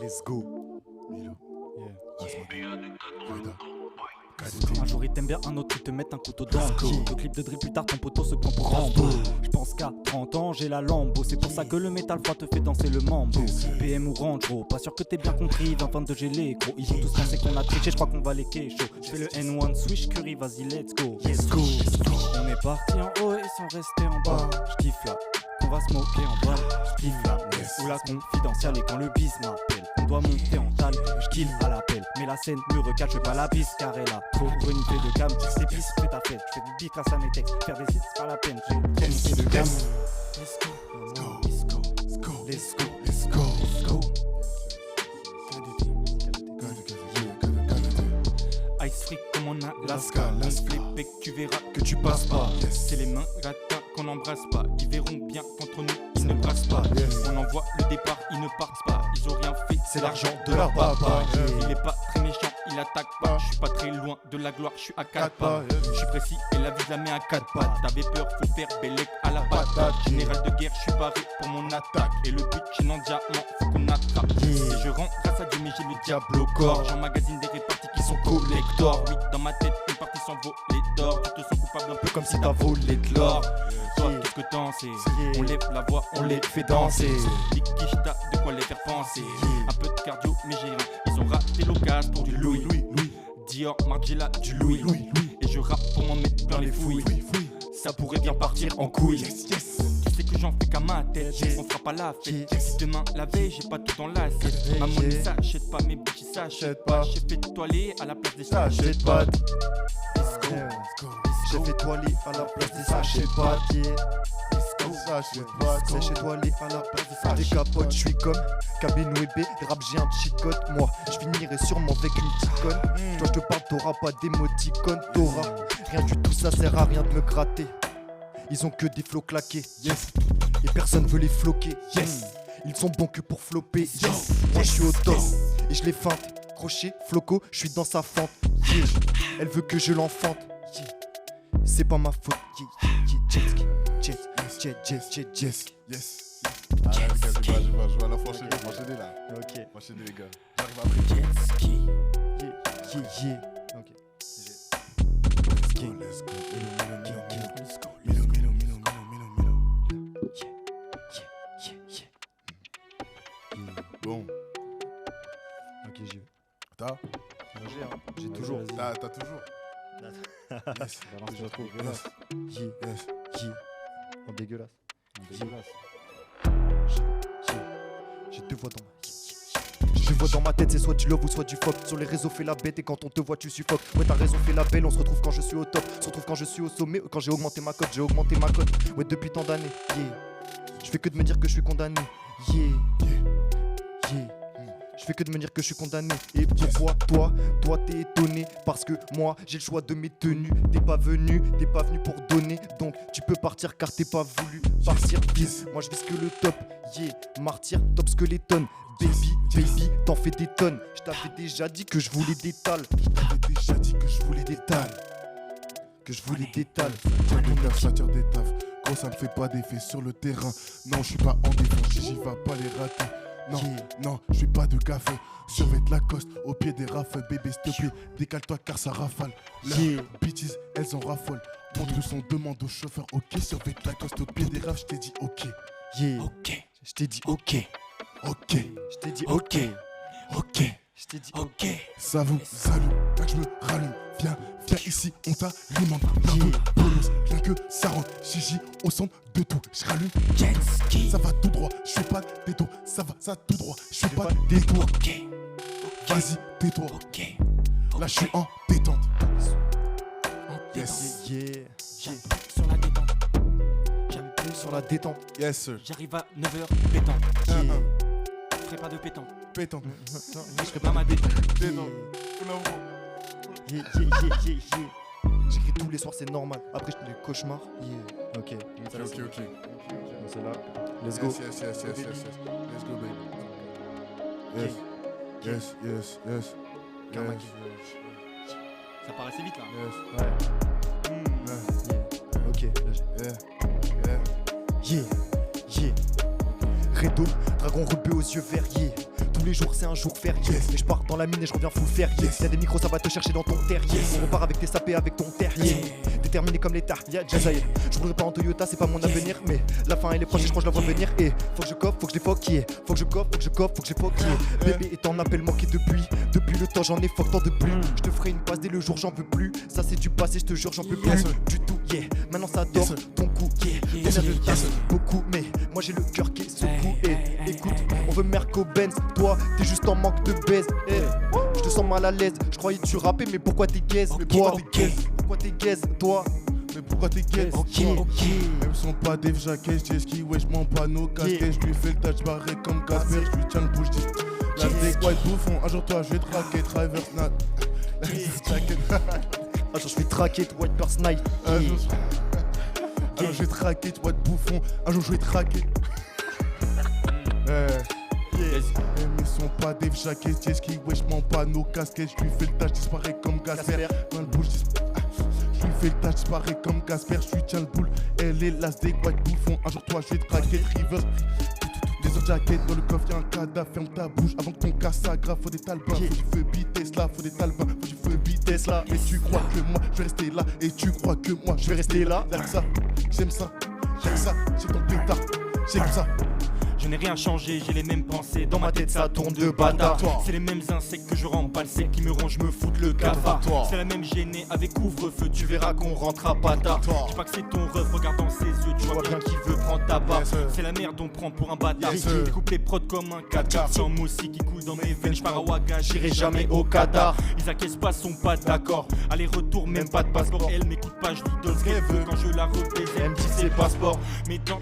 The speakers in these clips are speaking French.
Let's go. Milo. Un jour ils t'aiment bien, un autre ils te mettent un couteau dans le dos. Le clip de drill plus tard, ton poteau se prend pour Rambo. Je pense qu'à 30 ans j'ai la Lambo. C'est pour ça que le métal froid te fait danser le mambo. PM ou Range, gros, pas sûr que t'aies bien compris. 20-22 j'ai les gros, ils ont tous pensé qu'on a triché. Je crois qu'on va les chaud. Je fais le N1 swish curry, vas-y let's go. Let's go. On est parti en haut et ils sont restés en bas. Je kiffe là, qu'on va smoker en bas. Je kiffe là, où la confidentielle et quand le bis m'appelle. On doit monter en tal, je kill à l'appel. Mais la scène me recale, je fais pas la piste car elle a trop reniflé de gamme. C'est pisse, fais ta fête, je fais du beat grâce à mes textes. Faire des hits, c'est pas la peine, j'ai trop monté de gamme. Let's go, let's go, let's go, let's go, let's go, let's go. Ice freak comme en Alaska, lance flip et que tu verras que tu passes pas. C'est les mains gratins qu'on n'embrasse pas. Ils verront bien qu'entre nous ils ne brassent pas. On envoie le départ, ils ne partent pas. Ils ont rien fait, c'est l'argent de leur papa. Il est pas très méchant, il attaque pas. Je suis pas très loin de la gloire, je suis à 4 pas. Je suis précis et la vie je la mets à 4 pattes. T'avais peur, faut faire bellec à la patate. Général de guerre, je suis paré pour mon attaque. Et le but, j'ai en diamant, faut qu'on attrape. Et je rends grâce à Dieu, mais j'ai le diable au corps. J'emmagasine des réparties qui sont collector. Oui, dans ma tête, une partie s'envole d'or. Tu te sens coupable un peu comme si t'as volé de l'or. Toi, qu'est-ce que t'en sais? On lève la voix, on les fait danser. Liquiche, t'as de quoi les faire penser. Un peu de cardio, mais j'ai rien. Ils ont raté l'occasion pour du Louis. Dior, Margiela, du Louis. Et je rappe pour m'en mettre plein les fouilles. Ça pourrait bien partir en couille. Tu sais que j'en fais qu'à ma tête. On fera pas la fête. Demain, la veille, j'ai pas tout dans l'assiette. Ma monnaie s'achète pas, mes bitches s'achètent pas. J'ai fait toiler à la place des sachets de pâtes. J'ai fait toiler à la place des sachets de pâtes. C'est chez toi les à la place des sachets. Des capotes, je suis comme Kabenouébé, rap j'ai un chicote. Moi, je finirai sûrement avec une petite conne. Toi je te parle, t'auras pas d'émoticône. T'auras rien du tout, ça sert à rien de me gratter. Ils ont que des flots claqués, yes. Et personne veut les floquer, yes. Ils sont bons que pour flopper, yes. Moi je suis au top et je les feinte. Crochet, floco, je suis dans sa fente, yeah. Elle veut que je l'enfante, yeah. C'est pas ma faute, yeah. Yes. Ah, je vais la enchaîner là. Ok. Enchaîner les gars. J'arrive après. Yeah. Ok. Let's go. Bon. Ok, j'y vais. T'as J'ai toujours. T'as toujours. Yes. Je retrouve. Yes. En dégueulasse. J'ai deux voix dans ma Je vois dans ma tête, c'est soit du love ou soit du fuck. Sur les réseaux, fais la bête et quand on te voit, tu suffoques. Ouais, t'as raison, fais la belle. On se retrouve quand je suis au top. On se retrouve quand je suis au sommet. Quand j'ai augmenté ma cote, Ouais, depuis tant d'années, yeah. Je fais que de me dire que je suis condamné, yeah. Je fais que de me dire que je suis condamné. Et pourquoi toi t'es étonné? Parce que moi j'ai le choix de mes tenues. T'es pas venu pour donner. Donc tu peux partir car t'es pas voulu partir. Moi je vise que le top, yeah. Martyr, top skeleton. Baby, t'en fais des tonnes. Je t'avais déjà dit que je voulais des tales. Ça tire des tafs. Gros, ça me fait pas d'effet sur le terrain. Non, je suis pas en défense, j'y vais pas les rater. Non, je suis pas de café. Survêt Lacoste au pied des rafales. Bébé, s'il te plaît, décale-toi car ça rafale. Leurs bitches, elles en raffolent. Monte le son, demande au chauffeur. Ok, survêt Lacoste au pied des rafales. Je t'ai dit ok. Ok. Je t'ai dit ok. Je t'ai dit ok. Je t'ai dit ok. Ça vous salue, là que je me rallume. Viens ici, on t'alimente. Bolos, rien que ça rentre. Gigi au centre de tout. Je rallume. Ça va tout droit, je fais pas de détour. Ça va tout droit, je fais pas de détour. Vas-y, tais-toi. Là, je suis en détente. Yes. Sur la détente. Sur la détente. Yes, sir. J'arrive à 9h pétante. Je ferai pas de pétante. Pétante. Je ferai pas ma détente. J'écris tous les soirs, c'est normal. Après, je fais des cauchemars. Ok. Ok. C'est là. Let's go. Yes. Let's go, baby. Yes. Karma qui veut. Ça part assez vite là. Ok. Yeah. Redo, dragon rebeu aux yeux verts, yeah. Tous les jours c'est un jour férié. Et je pars dans la mine et je reviens full férié. Y'a des micros, ça va te chercher dans ton terrier. On repart avec tes sapés, avec ton terrier. Déterminé comme l'État, ça y est. Je voudrais pas en Toyota, c'est pas mon avenir. Mais la fin elle est proche et je crois que je la vois venir. Et faut que je coffre, faut que je les fuck, yeah. Faut que je coffre, faut que je coffre, faut que je les fuck, yeah. Bébé est en appel manqué depuis le temps, j'en ai fuck tant de plus. Je te ferai une passe dès le jour, j'en peux plus. Ça c'est du passé, je te jure, j'en peux plus du tout, yeah. Maintenant ça dort, ton cou, yeah. Combien de tasses, beaucoup, mais moi j'ai le cœur qui est secoué. Écoute, on veut Merco Benz, toi t'es juste en manque de baise. Je te sens mal à l'aise, je croyais que tu rappais, mais pourquoi t'es gaze, toi? Pourquoi t'es gaze, toi? Mais pourquoi t'es gaze? Même sont pas des jaquettes, j'ai ski, ouais, j'm'en pas nos casquettes. J'lui fais le touch barré comme Casper, j'lui tiens le bouche, la des white bouffon. Un jour toi, j'vais traquer, traverse nat. Un jour j'vais traquer, white purse night. Un jour j'vais traquer, white bouffon. Un jour j'vais traquer. Mais sont pas des jaquettes, j'ai ski, ouais, j'm'en pas nos casquettes. J'lui fais le touch, disparaît comme Casper. Dans le bouche, je lui fais le touch, pareil comme Casper, je lui tiens le boule. Elle est las des white bouffons. Un jour toi je vais te traquer, reverse. Des autres jaquettes dans le coffre, y'a un cadavre, ferme ta bouche. Avant que ton cas s'aggrave, faut des talbins. Faut du feu bitesse là, faut des talbins. Faut du feu bitesse là. Et tu crois que moi je vais rester là. Et tu crois que moi je vais rester là. Y'a que ça, j'aime ça, c'est ton pétard, c'est comme ça. Je n'ai rien changé, j'ai les mêmes pensées. Dans ma tête ça tourne de bâtard. C'est les mêmes insectes que je remballe, c'est qui me rongent, me foutent le cafard. C'est la même gênée avec couvre-feu, tu verras qu'on rentre à patard. Je pas que c'est ton ref, regarde dans ses yeux, tu vois bien qui veut prendre ta part. C'est la merde, on prend pour un bâtard. Découpe les prods comme un Qatar. Sans moussi qui coule dans mes veines, je pars à Ouaga, j'irai jamais au Qatar. Ils acquiescent pas, sont pas d'accord. Aller-retour, même pas de passeport. Elle m'écoute pas, je lui donne ce qu'elle veut. Quand je la rebaise, elle me dit c'est passeport. Mais dans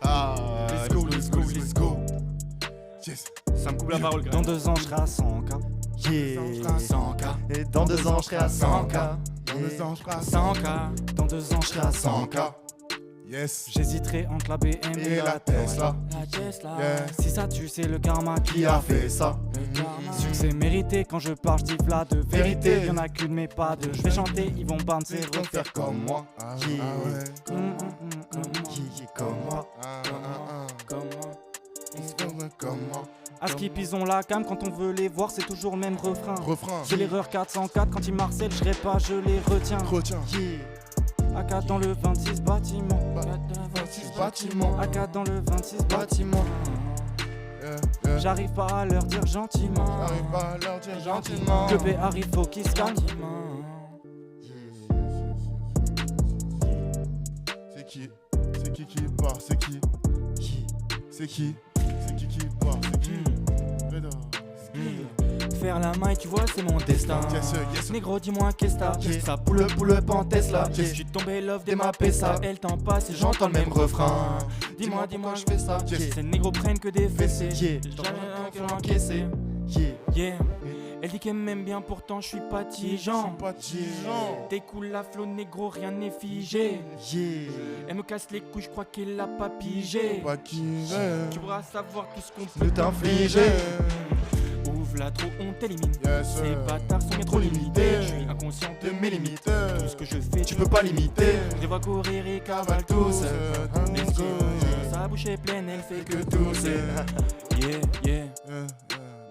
let's go, let's go, let's go. Yes. ça me coupe la parole. Dans 2 ans, je serai à 100K. Yeah. 100K. Et dans 2 ans je serai à 100K. Dans 2 ans, je serai à 100K. Dans 2 ans, je serai à 100K. 100K. Yes. J'hésiterai entre la BM Et la Tesla. La Tesla. Yeah. Si ça tue, c'est le karma Qui a fait ça? Succès mérité, quand je parle, je dis là de vérité. Y'en a qu'une, mais pas deux. Je vais chanter, ils vont band, c'est refaire comme moi. Ah Yeah. ouais. Qui est comme moi? Comme moi. À Skip, ils ont la cam, quand on veut les voir, c'est toujours le même refrain. Refrain. J'ai l'erreur 404, quand ils marcellent, je pas, je les retiens. Retiens. AK dans le 26 bâtiment. 26 bâtiments. AK dans le 26 bâtiment. J'arrive pas à leur dire gentiment. J'arrive pas à leur dire gentiment. Que P arrive, faut qu'ils se calment. C'est qui? C'est qui part? C'est qui? C'est qui? C'est qui part? C'est qui? Reda. Faire la maille, tu vois, c'est mon destin. Yes, yes. Négro, dis-moi qu'est-ce que t'as. Ça pull up en Tesla. Je suis tombé love des ma ça. Elle t'en passe et j'entends le même refrain. Dis-moi, je fais ça. Ces négros prennent que des fessées. J'en ai que l'encaisser. Yeah. Elle dit qu'elle m'aime bien, pourtant je suis pas tigeant. T'es cool la flow négro, rien n'est figé. Elle me casse les couilles, je crois qu'elle a pas pigé. Pas qui Tu pourras savoir tout ce qu'on Ne peut t'infliger. Ouvre la trop, on t'élimine. Yes, Ces bâtards sont bien trop limités. Je suis inconscient de mes limites. Tout ce que je fais, tu peux pas limiter. Je les vois courir et cavale tous. Let's go. Sa bouche est pleine, elle fait que tousser. Yeah.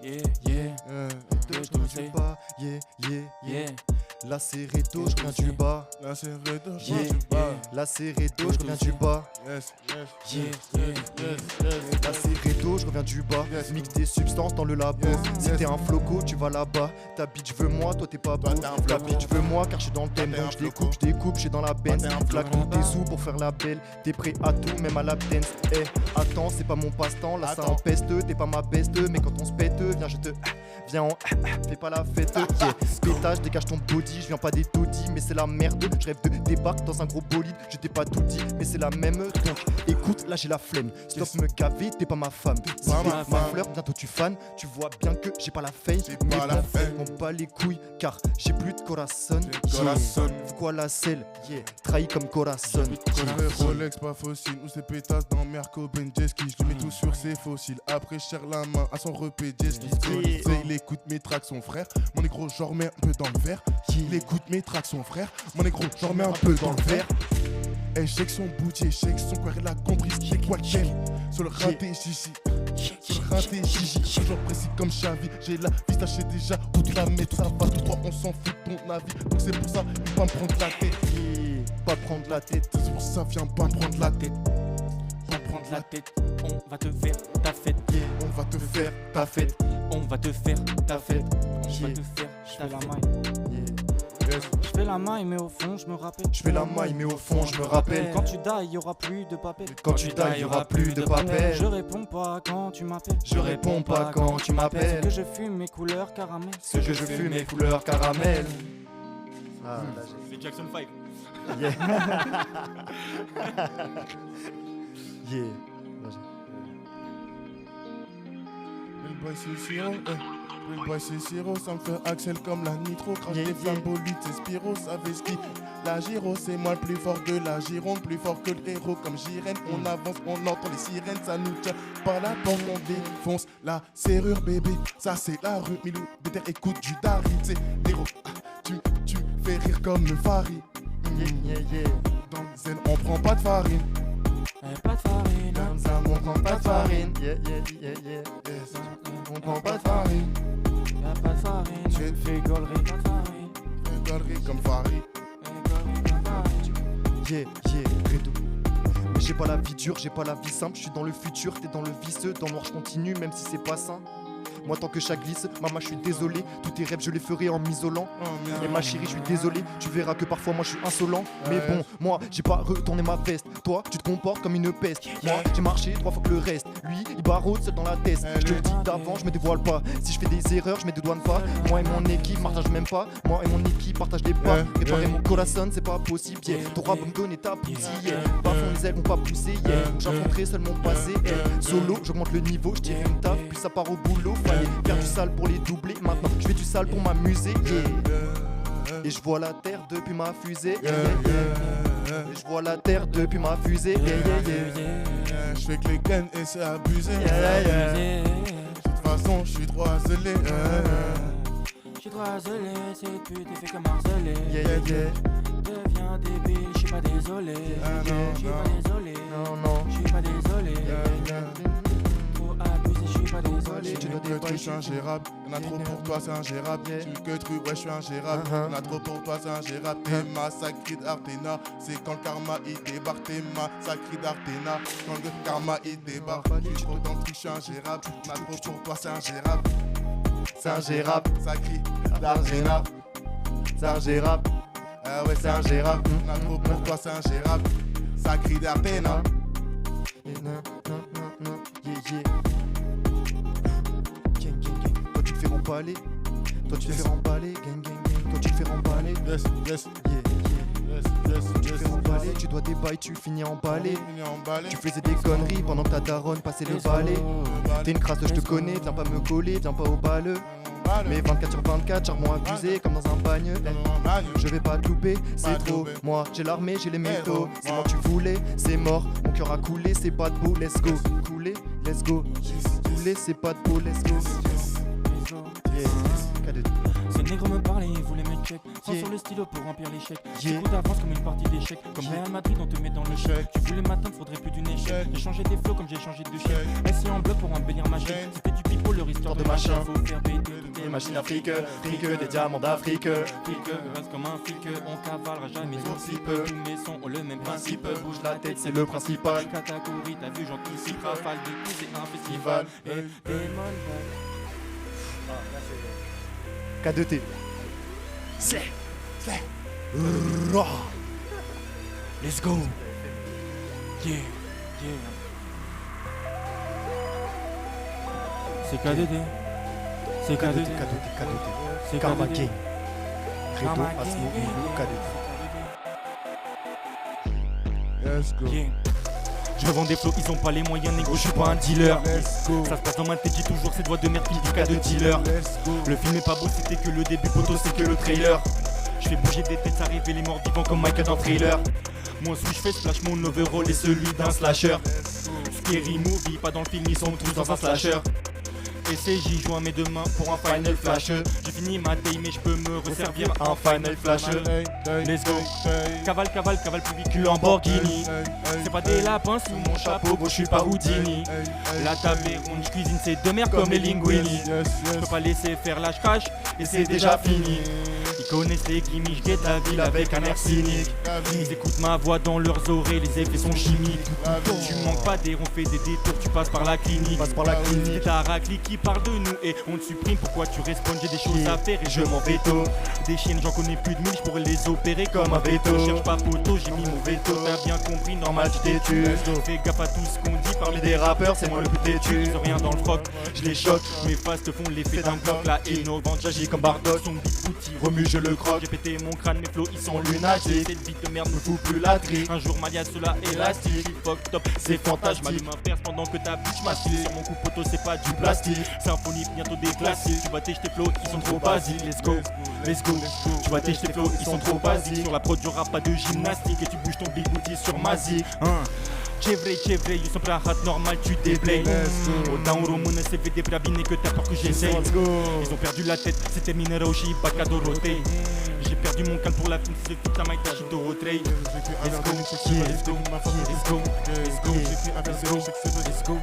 Je ne du bas, yeah. La c'est Redo, je reviens du bas. Là c'est Redo, je Yeah. viens du bas. La c'est Redo, je reviens du bas. Yes. La c'est Redo, je reviens du bas. Yes. Mixe des substances dans le labo. Yes. Si t'es un floco, tu vas là-bas. Ta bitch veut moi, toi t'es pas beau. Toi, t'es un Ta floco. bitch veut moi car je suis dans le thème. Toi, Donc t'es un je découpe, je suis dans la Benz. Toi, t'es un Flaque floco. tous tes sous pour faire la belle. T'es prêt à tout, même à la dance. Attends, c'est pas mon passe-temps. Là ça Attends. empeste, t'es pas ma beste. Mais quand on se pète, viens on fais pas la fête. Yeah. Pétage, dégage ton body. Je viens pas des taudis, mais c'est la merde. Je rêve de débarque dans un gros bolide. Je t'ai pas tout dit, mais c'est la même. Donc écoute, là j'ai la flemme. Stop Yes. me gaver, t'es pas ma femme. Si Pas t'es ma ma femme. fleur, bientôt tu fan. Tu vois bien que j'ai pas la fame. J'ai Mais pas la bon, fame. on bat les couilles car j'ai plus de corazon. Corazon. Faut quoi la selle? Yeah. Trahi comme corazon. Je fais Rolex, pas fossile, ou ses pétasses dans Merco Benjeski. Je lui mets tout sur ses fossiles. Après, je serre la main à son repé Jeski. Il écoute mes tracks, son frère. Mon négro, j'en remets un peu dans le verre. Il écoute mes tracks, son frère. Mon négro, j'en remets un peu dans le verre. Et shake son boutier, shake son corps, il a compris ce qui est quoi le quel. Sur le raté, chichi. Sur le crainté, Gigi, toujours précis comme Xavi. J'ai la vie tachée déjà, où tu la mets, ça va tout droit, on s'en fout de ton avis. Donc c'est pour ça, il va me prendre la tête. Pas prendre la tête. C'est pour ça, viens pas me prendre la tête. Pas prendre la tête, on va te faire ta fête. On va te faire Ta fête. On va te faire ta fête. On va Yeah. te faire Je ta fais la fête. maille. yes. Je fais la maille, mais au fond, je me rappelle. Je fais la maille, mais au fond, je me rappelle. Quand tu die, il y aura plus de papel. Quand tu die, il y aura plus de papel. Je réponds pas quand tu m'appelles. Je réponds pas quand tu C'est m'appelles. que je fume mes couleurs caramel. Ce que je fume est couleur caramel. Ah, là, C'est Jackson 5. j'ai. Yeah. Yeah. Là, Le boy c'est Siro, le boy c'est Siro, ça me fait Axel comme la nitro, crache Yeah, des yeah. flammes bolides, c'est Spiro, savez ce qui. La Giro, c'est moi le plus fort de la Gironde, plus fort que le héros comme Jirène. On avance, on entend les sirènes, ça nous tient par la porte, on défonce la serrure, bébé. Ça c'est la rue, Milou, Béter, écoute du Dari, c'est héros. Tu fais rire comme le Fari. Yeah, yeah. Dans le zen, on prend pas de farine. Pas de farine. Comme ça, on prend pas de farine. Yeah, yeah, yeah, yeah. Yes. On prend pas de farine. Y'a pas de farine. Tu- Tu fais gaulerie, pas de farine. Galerie comme Fari. Yeah, yeah, Redo. Mais j'ai pas la vie dure, j'ai pas la vie simple. Je suis dans le futur, t'es dans le visseux. Dans le noir, je continue, même si c'est pas sain. Moi, tant que chaque glisse, maman, je suis désolé. Tous tes rêves, je les ferai en m'isolant. Et ma chérie, je suis désolé. Tu verras que parfois, moi, je suis insolent. Mais bon, moi, j'ai pas retourné ma veste. Toi, tu te comportes comme une peste. Moi, j'ai marché 3 fois que le reste. Lui, il baraude seul dans la tête. Je te le dis d'avant, je me dévoile pas. Si je fais des erreurs, je me dédouane pas. Moi et mon équipe partagent même pas. Moi et mon équipe partagent les pas. Réparer mon corazon, c'est pas possible. Yeah. T'auras beau me donner ta poussée. Yeah. Parfois, les ailes vont pas pousser. Yeah. J'affronterai seul mon passé. Yeah. Solo, j'augmente le niveau. Je tire une taf, puis ça part au boulot. Fallait faire du sale pour les doubler. Maintenant, je fais du sale pour m'amuser. Yeah. Et je vois la terre depuis ma fusée. Yeah, yeah, yeah. Et je vois la terre depuis ma fusée. Yeah, yeah, yeah. Je fais que les gains et c'est abusé. Yeah, yeah. De toute façon, je suis trop isolé. Je suis trop isolé, cette pute est fait comme harcelé. Yeah, yeah, yeah. Deviens débile, je suis pas désolé. Je suis pas désolé. Non, non. Je suis pas désolé. Trop abusé, je suis pas désolé. Tu dois Que tu, je suis ingérable. Y'en a trop pour toi, c'est ingérable. Yeah. Tu que tu, ouais, je suis ingérable. Y'en a trop pour toi, c'est ingérable. T'es ma sacrée d'Artena. C'est quand le karma il débarque. T'es ma sacrée d'Artena. Quand le karma il débarque. Je suis trop dans le truc, je suis ingérable. Y'en a trop pour toi, c'est ingérable. C'est ingérable. Sacré D'Argena. C'est ingérable. Ah ouais, C'est ingérable. Y'en a trop pour toi, c'est ingérable. Sacré d'Artena. Non, non, non, non. Yeah, yeah. Gang, gang, gang. Toi, tu te fais remballer. Toi, tu te fais remballer. Gang, gang, gang. Toi, tu te fais remballer. Yes, yes, Yeah, yeah. yes, yes, Tu te fais remballer. Tu dois des bails, tu finis emballé. Tu faisais des conneries pendant que ta daronne passait le balai. T'es une crasse, je te connais, viens pas me coller, viens pas au balleux. Mais 24 sur 24, charbon abusé comme dans un bagne. Je vais pas te louper, c'est Pas te trop. louper. Moi j'ai l'armée, j'ai les métaux. C'est moi. moi tu voulais, c'est mort. Mon cœur a coulé, c'est pas de beau, let's go. Couler, let's go. Couler, c'est pas de beau, let's go. Yeah. K2. Ces négros me parlaient, ils voulaient me check. Sans Yeah. sur le stylo pour remplir l'échec. Yeah. J'écoute d'avance comme une partie d'échecs. Comme Yeah. Real Madrid, on te met dans le chèque. Tu voulais m'atteindre, faudrait plus d'une échec. J'ai changé des flots comme j'ai changé de chèque. Assis en bloc pour embellir ma chaîne. C'était du pipeau, leur histoire de machin. Faut faire péter toutes les Machine Afrique, fric, des diamants d'Afrique. Flic, reste comme un flic, on cavalera jamais aussi Aussi peu. peu. Tous mes sons ont le même principe. Bouge la tête, c'est le principal. Catégorie, t'as vu, j'anticipe. Rafale de tout, c'est un festival. Et démon, K2T. let's go. Yeah, yeah. C'est KDD. C'est K2T, KDD. K2T. C'est Karma KDD. Gang. Redo, Karma Asmo, Gang. Milo, K2T. Let's go. Yeah. Je revends des flots, ils ont pas les moyens, négro, je suis pas un dealer. Let's go. Ça se passe dans ma tête, j'ai toujours cette voix de merde qui me dit cas de dealer. Let's go. Le film est pas beau, c'était que le début, poteau, c'est que le trailer. Je fais bouger des têtes, ça révèle les morts vivants comme Michael dans Thriller. Moi aussi je fais splash, mon overall est celui d'un slasher. Scary movie, pas dans le film, ils sont tous dans un slasher. SCJ joins mes deux mains pour un final flash. J'ai fini ma taille mais je peux me resservir un final flash. Let's go. Cavale plus vite qu'un Lamborghini. C'est pas des lapins sous mon chapeau, gros, je suis pas Houdini. La table est ronde, je cuisine c'est de merde comme les linguini. Je peux pas laisser faire là, je crache et c'est déjà fini. Ils connaissent les gimmicks, je guette la ville avec un air cynique. Ils écoutent ma voix dans leurs oreilles, les effets sont chimiques. Tu manques pas d'air, on fait des détours, tu passes par la clinique. C'est ta raclie qui parle de nous et on te supprime. Pourquoi tu responds, j'ai des choses à faire et je m'en veto. Des chiennes j'en connais plus de 1000, je pourrais les opérer comme un veto. Cherche pas photo, j'ai mis mon veto. T'as bien compris, normal tu t'es tu. Fais gaffe à tout ce qu'on dit, parmi des rappeurs c'est moi le plus têtu. Ils ont rien dans le froc, je les choque. Mes faces te font l'effet d'un bloc. La innovante, j'agis comme Bardock. Son big booty remue, je le croque. J'ai pété mon crâne, mes flots ils sont lunatiques. Cette vie de merde me fout plus la tri. Un jour Malia cela élastique. Fuck top, c'est fantastique. M'allume un perce pendant que ta bitch m'assile. Sur mon coup poteau c'est pas du plastique. Symphonie bientôt des classiques. Tu vas t'éjeter tes flots, ils sont trop basiques. Let's go, let's go. Tu vas t'éjeter tes flots, ils sont trop basiques. Sur la prod y'aura pas de gymnastique. Et tu bouges ton big booty sur ma zik. Chévré, ils sont prêts à rat normal, tu déblayes. Autant au Romun, c'est fait des plabines que t'as peur que j'essaye. Ils ont perdu la tête, c'est terminé Roshi, Bakadorote. J'ai perdu mon calme pour la fin, c'est toute ta maille, t'as chito au trait. Let's go, let's go, let's go, let's go, let's go, let's go.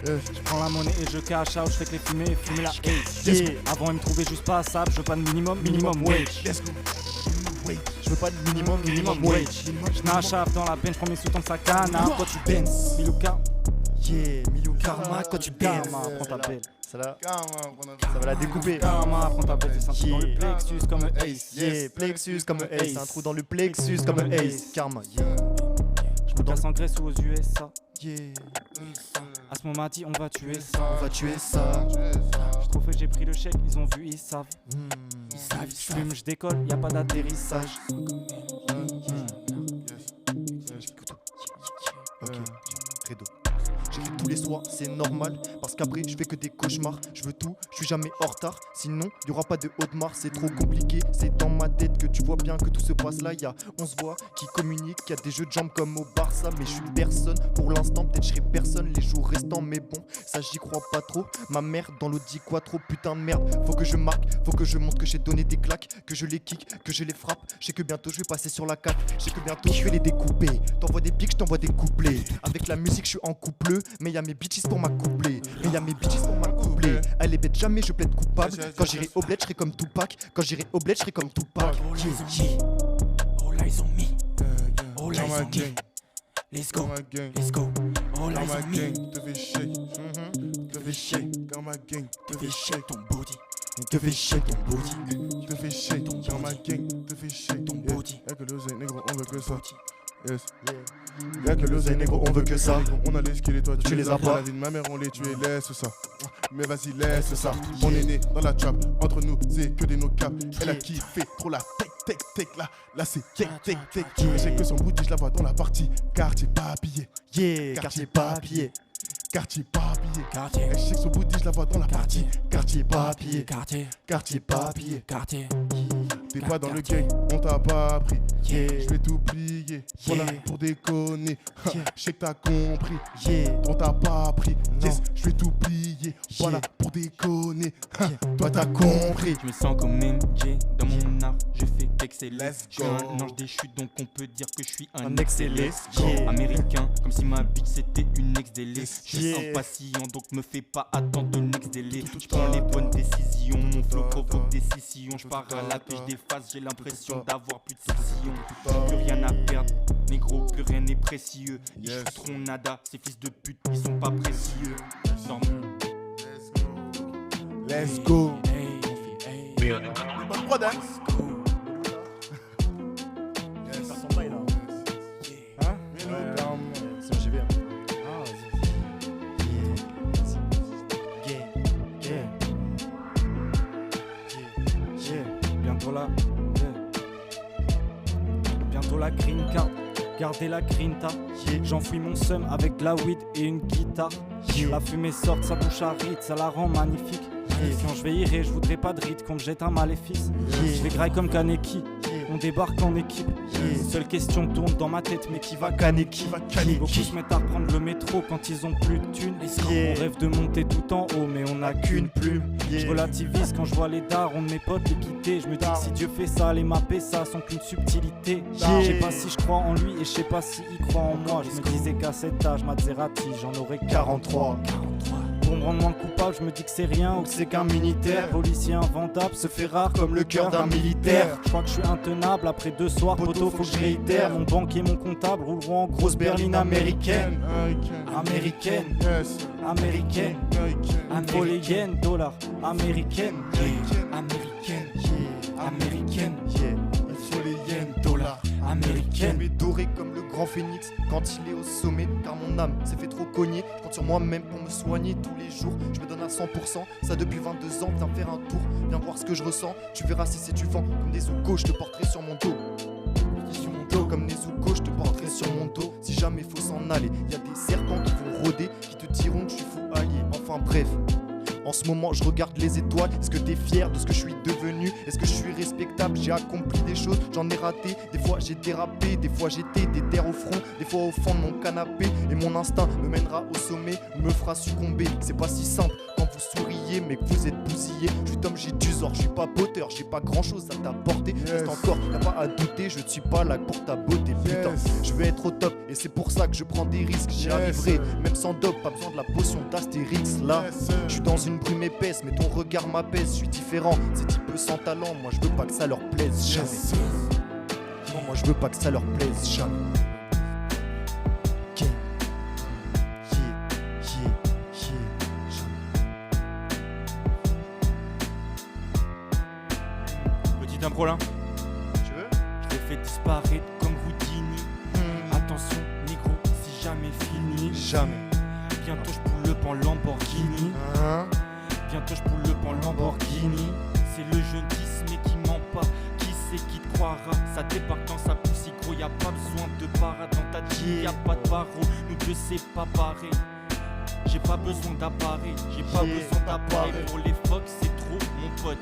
Je prends la monnaie et je cash out, je fais que les fumer la haze. Avant de me trouver juste pas passable, je veux pas de minimum wage. Je veux pas de minimum wage. Je n'achève dans la peine, je prends mes sous dans sa canne. Toi tu benz, Milouka. Milou Karma, quand tu benz. Prends ta belle. Ça va la découper. Karma, prends ta belle, c'est un trou dans le plexus comme un ace. Plexus comme un ace. Un trou dans le plexus comme un ace. Karma, Je me casse en Grèce ou aux USA. À ce moment dit on va tuer ça. On va tuer ça. J'ai trop fait, j'ai pris le chèque, ils ont vu, ils savent. Je fume, je décolle, y a pas d'atterrissage. Ok, Credo. J'écris tous les soirs, c'est normal. Parce qu'après, je fais que des cauchemars. Je veux tout, je suis jamais en retard. Sinon, y aura pas de Haute-Mars. C'est trop compliqué, c'est dans ma tête que tu vois bien que tout se passe là. Y'a 11 voix qui communiquent, y a des jeux de jambes comme au Barça. Mais je suis personne pour l'instant, peut-être je serai personne les jours restants. Mais bon, ça j'y crois pas trop. Ma mère dans l'Audi Quattro, putain de merde. Faut que je marque, faut que je montre que j'ai donné des claques, que je les kick, que je les frappe. Je sais que bientôt je vais passer sur la 4. Je sais que bientôt je vais les découper. T'envoies des pics, je t'envoie des couplets. Avec la musique, je suis en couple. Mais y'a mes bitches pour m'accoupler. Elle est bête, jamais je plaide coupable. Quand j'irai au bled, je serai comme Tupac. Quand j'irai au bled, je serai comme Tupac. All eyes on me. All eyes on me. Let's go, let's go. All eyes on me. Te fais shake dans ma gang. Te fais shake ton body. Te fais shake ton body. Te fais shake dans ma gang. Te fais shake ton body. Y'a que l'oseille négro, on veut que ça. Yes. Y'a que l'oseille négro, on veut que ça. On a les skills et toi tu les as pas. La vie de ma mère on les tue et laisse ça. Mais vas-y laisse ça. On est né dans la trap. Entre nous c'est que des no cap. Elle a kiffé trop la tech là. Là c'est tech. Je sais que son boutique je la vois dans la partie. Quartier pas habillé. Quartier pas habillé. Quartier pas habillé. Quartier. Je sais que son boutique je la vois dans la partie. Quartier pas habillé. Quartier pas habillé. Quartier. T'es pas dans le game, on t'a pas appris. Yeah. Je vais t'oublier, voilà pour déconner. Je sais que t'as compris, on t'a pas appris. Yes, je vais t'oublier, voilà pour déconner. Toi t'as compris. Je me sens comme MJ dans mon art, je fais qu'exceller. Let's Je suis go. un ange déchu donc on peut dire que je suis un excellent. Américain, comme si ma bitch c'était une ex-délai. Je suis Yeah. impatient donc me fais pas attendre de next délai. Je prends les bonnes décisions, mon flow provoque des scissions. Je pars à la pêche des phases, j'ai l'impression d'avoir plus de scission. Plus rien à perdre, négro, plus rien n'est précieux. Ils Yes. shooteront nada, ces fils de pute, ils sont pas précieux. Let's go. Bonne prod, hein. Yes. Ça s'en va, là. Hein? C'est un GV. Bientôt là. Bientôt la green card. Gardez la grinta. J'enfouis mon seum avec de la weed et une guitare. La fumée sort de sa bouche aride, ça la rend magnifique. Quand je vais je voudrais pas de rite qu'on me jette un maléfice. Je vais graille comme Kaneki. on débarque en équipe. Seule question tourne dans ma tête, mais qui va canner qui? Beaucoup se mettent à reprendre le métro quand ils ont plus de thunes. On rêve de monter tout en haut, mais on n'a qu'une plume. Je relativise quand je vois les darons de mes potes les quitter. Je me dis que si Dieu fait ça, les mapper ça sans qu'une subtilité. Je sais pas si je crois en lui et je sais pas si il croit en moi. Je me disais qu'à cet âge, Maserati, j'en aurais 43. Pour me rendre moins coupable, je me dis que c'est rien ou que c'est qu'un militaire. Policier inventable se fait rare comme le cœur d'un militaire. Je crois que je suis intenable après 2 soirs, poteau, faut que je réitère. Mon banquier, mon comptable rouleront en grosse berline américaine. Américaine, américaine, napoléenne, dollar, américaine, américaine, américaine, napoléenne, dollar, américaine. Mais doré comme le grand phénix quand il est au sommet. Car mon âme s'est fait trop cogner. Je compte sur moi-même pour me soigner tous les jours. Je me donne à 100%, ça depuis 22 ans. Viens faire un tour, viens voir ce que je ressens. Tu verras si c'est du vent, comme des Zuko, je te porterai sur mon dos. Sur mon dos, comme Nezuko, je te porterai sur mon dos. Si jamais faut s'en aller, y a des serpents qui vont rôder, qui te diront que je suis faux allié. Enfin bref. En ce moment je regarde les étoiles. Est-ce que t'es fier de ce que je suis devenu? Est-ce que je suis respectable? J'ai accompli des choses, j'en ai raté. Des fois j'ai dérapé, des fois j'étais des terres au front, des fois au fond de mon canapé. Et mon instinct me mènera au sommet, me fera succomber. C'est pas si simple quand vous souriez mais que vous êtes bousillé. Je suis Tom, j'ai du zor, je suis pas poteur, j'ai pas grand chose à t'apporter. Reste encore, y'a pas à douter, je ne suis pas là pour ta beauté. Putain, je vais être au top et c'est pour ça que je prends des risques. J'y arriverai, même sans dope, pas besoin de la potion d'Astérix. Là, je suis dans une brume épaisse, mais ton regard m'apaise. Je suis différent, ces types sans talent, moi je veux pas que ça leur plaise jamais. Non, moi je veux pas que ça leur plaise jamais. Petit impro là. Tu veux? Je l'ai fait disparaître comme Houdini. Attention, négro, c'est jamais fini. Jamais. Bientôt je pull up en Lamborghini. Bientôt je pull up en Lamborghini. C'est le jeune 10 mais qui ment pas. Qui c'est qui te croira? Ça débarque dans sa poussée gros. Y'a pas besoin de para dans ta vie. Y'a pas de barreau, nous deux c'est pas pareil. J'ai pas besoin d'appareil. J'ai pas besoin d'appareil. Pour les Fox c'est trop mon pote.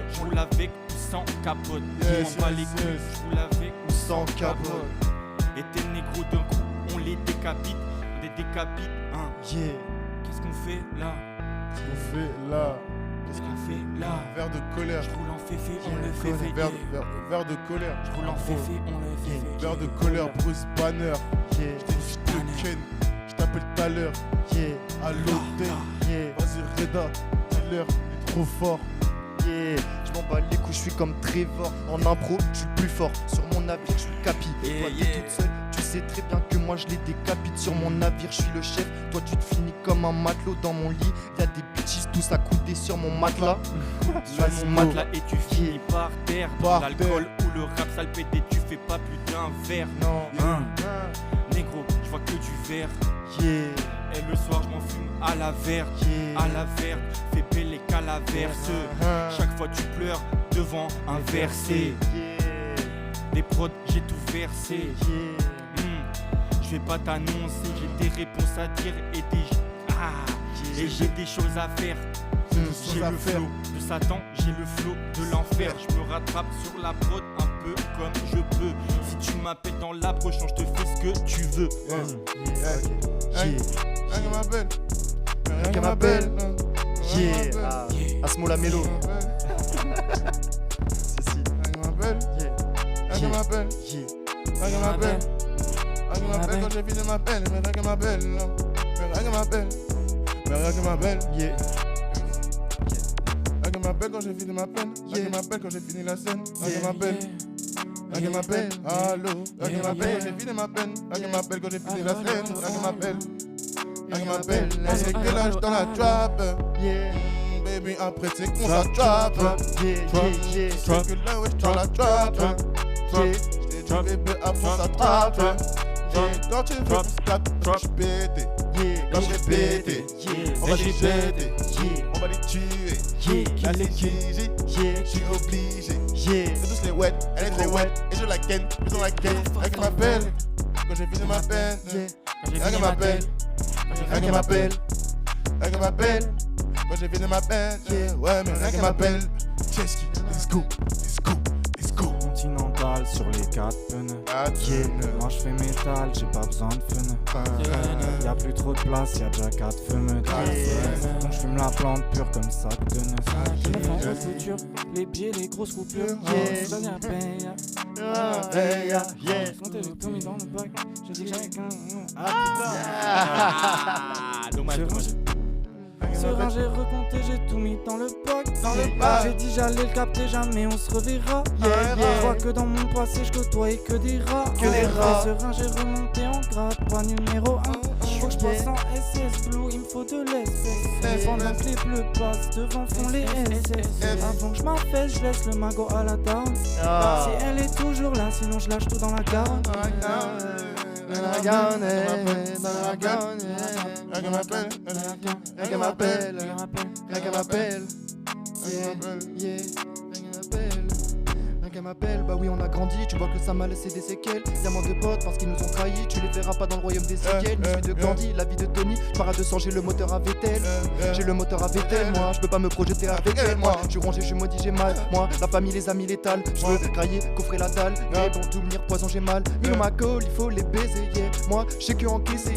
Je roule avec ou sans capote. On va les couilles, je roule avec ou sans capote. Et tes négros d'un coup, on les décapite. On les décapite, hein. Qu'est-ce qu'on fait là? Qu'est-ce qu'on fait là? Qu'est-ce qu'on fait là? Verre de colère. Je roule en féfé, on le fait fait. Verre de colère. Je roule en féfé, on le fait fait. Verre de colère, Bruce Banner. Je te ken, je t'appelle tout à l'heure. À l'hôtel. Vas-y Reda, dis-leur, il est trop fort. Je m'en bats les couilles, je suis comme Trevor. En impro, je suis plus fort. Sur mon navire, je suis le capi. Toi t'es toute seule, tu sais très bien que moi je les décapite. Sur mon navire, je suis le chef. Toi tu te finis comme un matelot dans mon lit. Y'a des bitches tous à couder sur mon matelas. Sur mon matelas et tu finis par terre. Dans l'alcool ou le rap sale pété, tu fais pas plus d'un verre. Non, négro, je vois que du verre. Et le soir je m'en fume à la verte. À la verte, fais péler qu'à la verse. Chaque fois tu pleures devant un verset. Des prods j'ai tout versé. Je vais pas t'annoncer, j'ai des réponses à dire et j'ai des choses à faire. J'ai le flow de Satan, j'ai le flow de l'enfer. Je me rattrape sur la prod un peu comme je peux. Si tu m'appelles dans la prochaine, je te fais ce que tu veux. Rien que ma belle. Rien que ma belle. Asmo Mélo. Rien que ma belle. Rien que ma belle. Rien que ma belle. Rien que ma belle quand j'ai fini ma peine. Mais rien que ma belle. Mais rien que ma belle. Mais rien que ma belle. Rien que ma belle quand j'ai fini ma peine. Rien que ma belle quand j'ai fini la scène. Rien que ma belle. Rien que ma belle. Allô. Rien que ma belle quand j'ai fini ma peine. Rien que ma belle quand j'ai fini la scène. Rien que ma belle. Rien que ma belle. C'est que là j'suis dans la trap. Baby après c'est qu'on s'attrape. C'est que là ouais j'suis dans la trap. J't'ai dit bébé après on s'attrape. Quand tu veux je suis pété. Quand je vais péter, on va les jeter, on va les tuer. Là c'est Gigi, je suis obligé. C'est tous les wet, elle est très wet. Et je la ken, ils ont la ken. Rien que ma belle, quand j'ai fini ma peine. Rien que ma belle, rien que ma belle, rien que ma belle. Quand j'ai fini ma peine, ouais mais rien que ma belle. Chesky, let's go, let's go, let's go. sur les 4 pneus. Moi je fais métal, j'ai pas besoin de fun. Y'a plus trop de place, y'a déjà 4 feux meutes. Donc j'fume la plante pure comme ça de neuf. Je me fais en haute couture, les pieds, les grosses coupures. Dernière paye. Monter, j'ai tout mis dans le bac. Je dis que j'avais qu'un. Dommage. Serein, j'ai recompté, j'ai tout mis dans le bac. J'ai dit j'allais le capter, jamais on se reverra. Je vois que dans mon passé, je côtoyais que des rats. Serein, j'ai remonté en grade, pas numéro 1. Faut que je passe en SS Blue, il me faut de l'espèce. Pendant que les bleus passent, devant font les SS. Avant que je m'affaisse, je laisse le magot à la dame. Si elle est toujours là, sinon je lâche tout dans la Garonne. Rien qu'elle m'appelle. Rien qu'elle m'appelle, bah oui on a grandi, tu vois que ça m'a laissé des séquelles. Y'a moins de potes parce qu'ils nous ont trahis, tu les verras pas dans le royaume des séquelles. Je suis de Gandhi, la vie de Tony, je pars à 200, j'ai le moteur à Vettel. J'ai le moteur à Vettel, moi, je peux pas me projeter avec elle, moi. Je suis rongé, je suis maudit, j'ai mal, moi, la famille, les amis, l'étal. Je veux grailler, coffrer la dalle, mais pour tout venir, poison, j'ai mal. Mais ma colle, il faut les baiser, yeah. Moi, je sais que encaisser,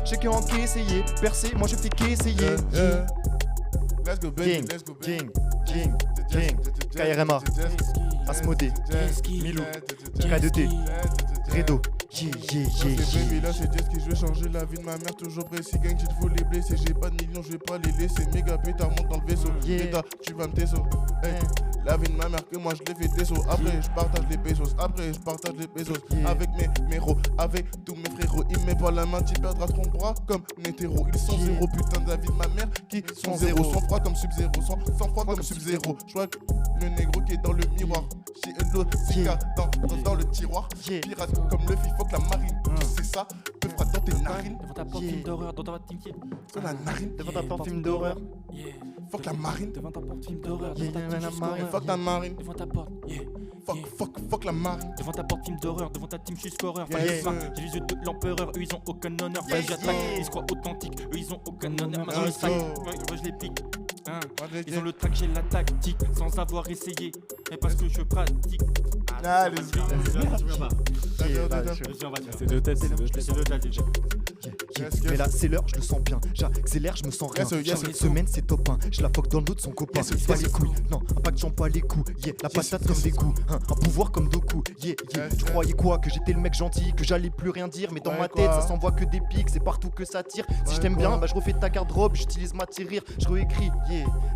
je sais que encaisser, percer, moi je fais qu'essayer. Let's go baby, let's go baby. King, KRMA, Asmodée, Milou, K2T, Redo. Baby, là c'est Jet qui je veux changer la vie de ma mère. Toujours précis, gang, il faut les blesser. J'ai pas de millions, je vais pas les laisser. Méga pétard, monte dans le vaisseau. Pétard, tu vas me tesso. La vie de ma mère que moi je l'ai fait des sauts. Après je partage les pesos, avec mes méros, avec tous mes frérots. Il met pas la main, tu perdras ton bras comme Netero. Ils sont zéro, putain de la vie de ma mère qui sont zéro. Sans froid comme Sub-Zero, sans froid comme Sub-Zero. Je vois que le négro qui est dans le miroir. J'ai un autre Zika dans le tiroir. Pirate comme le faut que la marine, tu sais ça, te fera dans tes narines. Devant ta porte, film d'horreur, dans ta team kid. Sur la narine, Devant ta porte, film d'horreur. fuck la marine. Devant ta porte, film d'horreur, devant ta team Et fuck la marine. devant ta porte, Fuck la marine. devant ta porte, film d'horreur, devant ta team, je suis scoreur. J'ai les yeux de l'empereur, eux ils ont aucun honneur. J'attaque, ils se croient authentiques, eux ils ont aucun honneur. Maintenant ils sac, je les pique. Ils ont le track, j'ai la tactique, sans avoir essayé. Mais parce que je pratique. C'est deux têtes, Mais là c'est l'heure, je le sens bien. J'accélère, je me sens rien. Chaque semaine c'est top 1. Je la fuck dans le dos de son copain. Pas les couilles, non, un pack j'en pas les coups. La patate comme des coups, un pouvoir comme Doku. Tu croyais quoi? Que j'étais le mec gentil, que j'allais plus rien dire. Mais dans ma tête ça s'envoie que des pics, c'est partout que ça tire. Si je t'aime bien, bah je refais ta garde-robe, j'utilise ma tirure, je réécris.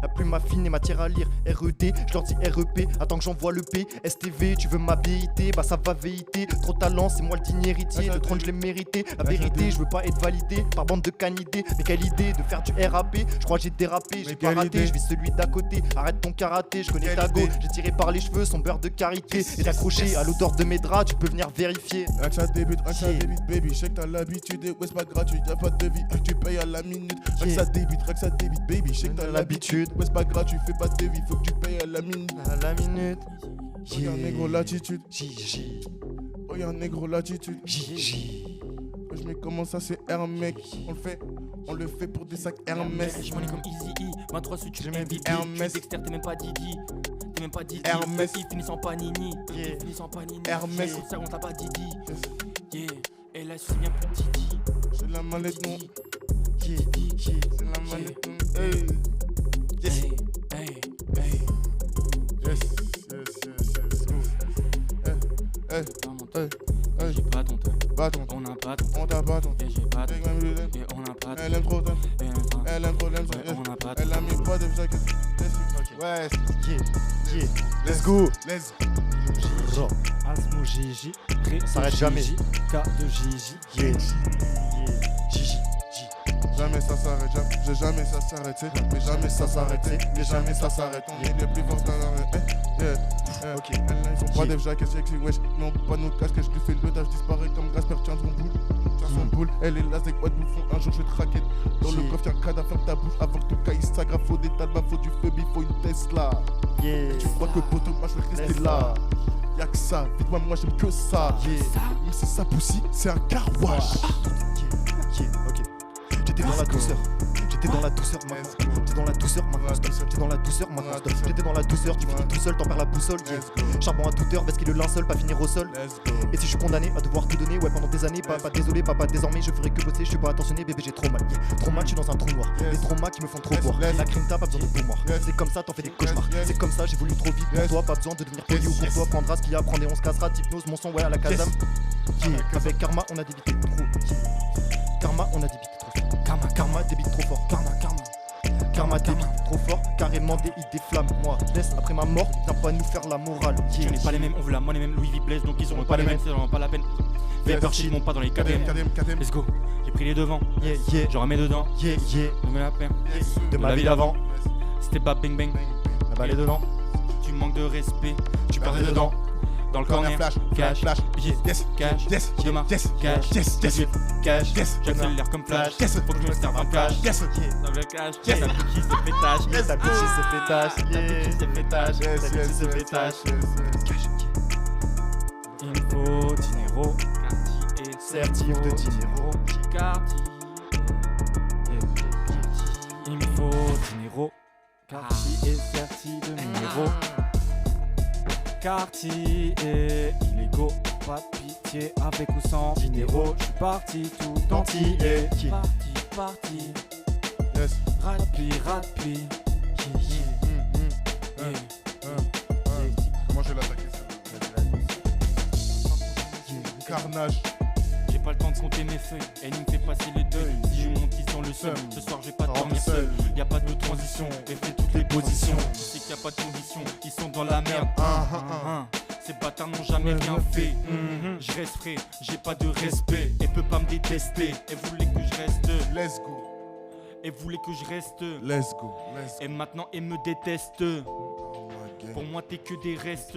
La plume affine et matière à lire. RED, je leur dis REP. Attends que j'envoie le P. STV, tu veux ma BIT, bah ça va véhiter. Trop de talent, c'est moi le digne héritier. Le trône je l'ai mérité. La vérité, je veux pas être validé par bande de canidés. Mais quelle idée de faire du RAP. Je crois que j'ai dérapé, j'ai pas raté. Je vis celui d'à côté, arrête ton karaté. Je connais ta go, j'ai tiré par les cheveux son beurre de karité. Et accroché à l'odeur de mes draps, tu peux venir vérifier. Rien que ça débute, baby. Je sais que t'as l'habitude, ouais c'est pas gratuit, y'a pas de devis, tu payes à la minute. Rien que ça débute, baby. Je sais que t'as l'habitude, ouais c'est pas gratuit, fais pas de devis, faut que tu payes à la minute. À la minute. Oh y'a un négro l'attitude. JJ. Oh y'a un négro l'attitude. JJ. Je mets comment ça c'est Hermec. On le fait pour des sacs Hermès. Je m'en ai comme Easy E, 23 sous tu J'ai même MVP. Hermès. Dexter, t'es même pas Didi. Hermès. Ils finissent en panini. Ils finissent en panini. Hermès. Ça on t'a pas Didi. Et là je suis bien plus Didi. J'ai la mallette non. Didi. C'est la mallette non. Hey. Hey. Yes. J'ai pas ton temps. Pas ton On n'a pas ton temps. On t'a pas ton Et j'ai pas ton temps. temps. Et on n'a pas ton temps. Elle aime trop ça. Et on Elle aime trop, elle aime ça. on n'a pas ton Elle a mis pas de jacket. Ouais. Let's go. Let's Asmo Gigi, On s'arrête jamais. K de Gigi. JJ. Jamais ça s'arrête, jamais ça s'arrête, mais jamais ça s'arrête, mais jamais ça s'arrête. On est les plus forts dans la Ok. Ils font pas des jackets sexy, wesh, mais on peut pas nos casques. Je lui fais le dodage, disparaît comme Gasper, tiens son boule. Elle est là, c'est quoi de bouffon, un jour je vais te raquer. Dans le coffre, y'a un cadavre, ferme ta bouche avant que ton cas il s'aggrave. Faut des talbas, faut du feu, il faut une Tesla. Tu crois que poteau, moi je vais rester là. Y'a que ça, vite-moi, moi j'aime que ça. Mais c'est ça, Poussy, c'est un car wash. Ok. J'étais dans la douceur, T'es dans la douceur maintenant, t'es dans la douceur maintenant, stop. T'es dans la douceur maintenant, stop. J'étais dans la douceur, tu finis tout seul, t'en perds la boussole. Charbon à toute heure, veste qui est le linceul, pas finir au sol. Et si je suis condamné à devoir tout donner, ouais, pendant des années, pas désolé, papa, désormais je ferai que bosser, je suis pas attentionné, bébé, j'ai trop mal. Trop mal, je suis dans un trou noir. Les traumas qui me font trop boire. La grinta, pas besoin de boire. C'est comme ça, t'en fais des cauchemars. C'est comme ça, j'ai voulu trop vite pour toi, pas besoin de devenir poli ou pour toi. Prendra ce qu'il y a à prendre et on se cassera. Hypnose, mon son, ouais, à la Kazam. Avec Karma, on a débité trop. Karma, on a débité trop fort. Karma débite trop fort. Karma débite trop fort. Carrément des idées flammes. Moi, laisse après ma mort, viens pas nous faire la morale. Je n'ai pas les mêmes, on veut la monnaie, même Louis V Blaise, donc ils auront pas les mêmes, ça n'aura pas la peine. Vapor Chill monte pas dans les KDM. Let's go, j'ai pris les devants. Je remets dedans. Je mets la paix. De ma vie d'avant, C'était pas bang bang. la balle est dedans. Tu manques de respect, tu perdais dedans. Dans le corner, cash, billet, cash, demain, cash, cash, j'accélère comme flash, faut que je me serve un flash, dans le cash, ta bouquille se fait tâche, Ta bitch se fait tâche, ta bitch se fait tâche, ta bitch se fait tâche. Info, dinero, quartier et Certif de dinero. quartier. Info, dinero, quartier et certi de numéro. Quartier et illégaux, pas de pitié, avec ou sans dinero. J'suis parti tout entier. Parti. Rapi. Moi je vais l'attaquer. Carnage. J'ai pas le temps de compter mes feuilles, elle me fait passer les deuils. Si je monte, ils sont le seul. Ce soir, je vais pas dormir seul. Y'a pas de transition, elle fait toutes les positions. Je sais qu'il y a pas de condition, ils sont dans la merde. Ces bâtards n'ont jamais rien fait. Je reste frais, j'ai pas de respect. Elle peut pas me détester, elle voulait que je reste. Let's go. Elle voulait que je reste. Let's go. Et maintenant, elle me déteste. Oh my God. Pour moi, t'es que des restes.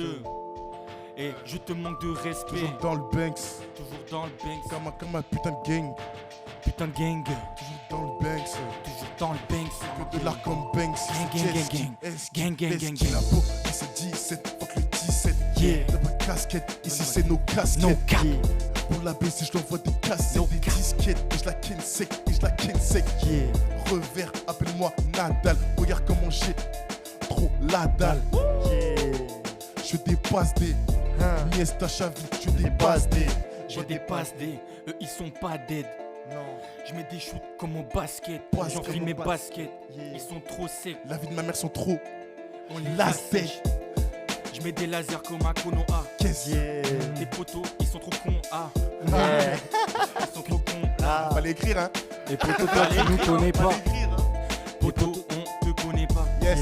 Et je te manque de respect. Toujours dans le Banks. Toujours dans le Banks. Comme un putain de gang. Putain de gang. Toujours dans le Banks. Toujours dans le Banks. Que de l'art comme Banks. Gang. La peau, c'est 17, fuck le 17. Yeah. T'as pas de casquette, ici c'est nos casquettes. No cap. Pour la baisser, je l'envoie des cassettes, des disquettes. Et je la ken sec, Revers, appelle-moi Nadal. Regarde comment j'ai trop la dalle. Je dépasse des Niesta Xavi, je dépasse des. Je dépasse des. Eux ils sont pas dead. Je mets des shoots comme au basket. J'enfile mes baskets. Ils sont trop secs. La vie de ma mère sont trop. On les La sèche. Je mets des lasers comme un Konoha. Qu'est-ce Tes potos ils sont trop cons. Ils sont trop cons. Fallait écrire, hein. Et poteau, toi, tu nous connais pas. Fallait écrire, hein. Poto, on te connaît pas. Yes.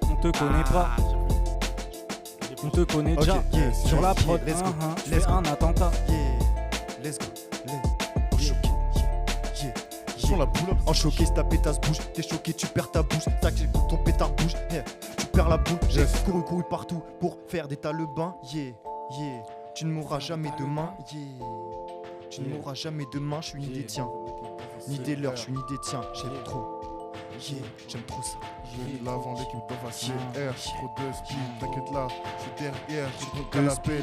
On te connaît pas. On te connaît Ok, déjà. yeah, Sur la yeah, prod, let's go, tu let's fais go. un attentat. Let's go. Sur la boule. En choqué, si ta pétasse bouge, t'es choqué, tu perds ta bouche. Tac, j'ai ton pétard bouge, tu perds la boule. J'ai couru partout pour faire des talebins. Tu ne mourras jamais demain. Tu ne mourras jamais demain, je suis ni des tiens, ni des leurs, je suis ni des tiens. J'aime trop. J'aime trop ça. Je l'avant l'équipe doit passer R, trop de speed, t'inquiète là, je suis derrière, j'ai trop de canapé,